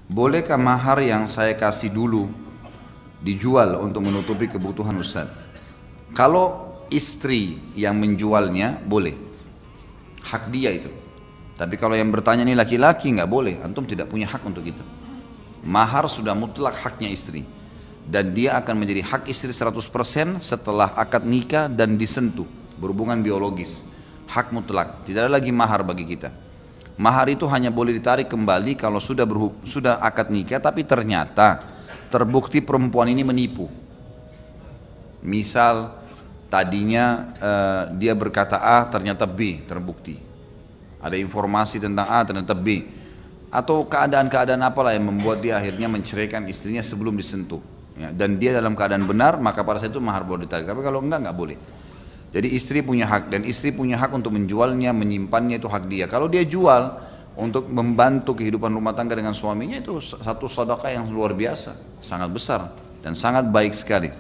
Bolehkah mahar yang saya kasih dulu dijual untuk menutupi kebutuhan Ustaz? Kalau istri yang menjualnya boleh, hak dia itu. Tapi kalau yang bertanya ini laki-laki nggak boleh, antum tidak punya hak untuk itu. Mahar sudah mutlak haknya istri. Dan dia akan menjadi hak istri 100% setelah akad nikah dan disentuh, berhubungan biologis. Hak mutlak, tidak ada lagi mahar bagi kita. Mahar itu hanya boleh ditarik kembali kalau sudah akad nikah tapi ternyata terbukti perempuan ini menipu. Misal tadinya dia berkata A ternyata B, terbukti. Ada informasi tentang A ternyata B. Atau keadaan-keadaan apalah yang membuat dia akhirnya menceraikan istrinya sebelum disentuh. Ya, dan dia dalam keadaan benar, maka pada saat itu mahar boleh ditarik. Tapi kalau enggak boleh. Jadi istri punya hak, dan istri punya hak untuk menjualnya, menyimpannya, itu hak dia. Kalau dia jual untuk membantu kehidupan rumah tangga dengan suaminya, itu satu sedekah yang luar biasa, sangat besar dan sangat baik sekali.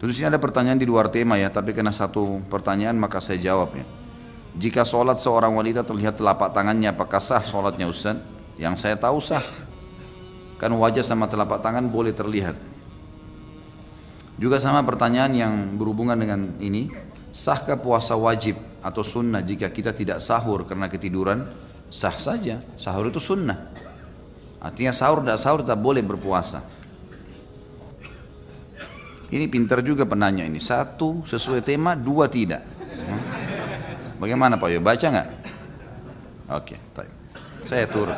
Terus ini ada pertanyaan di luar tema ya, tapi karena satu pertanyaan maka saya jawab ya. Jika sholat seorang wanita terlihat telapak tangannya, apakah sah sholatnya Ustaz? Yang saya tahu sah. Kan wajah sama telapak tangan boleh terlihat. Juga sama pertanyaan yang berhubungan dengan ini, sahkah puasa wajib atau sunnah jika kita tidak sahur karena ketiduran? Sah saja, sahur itu sunnah. Artinya sahur tak boleh berpuasa. Ini pintar juga penanya ini, satu sesuai tema, dua tidak. Bagaimana Pak Yo, baca nggak? Oke, saya turun.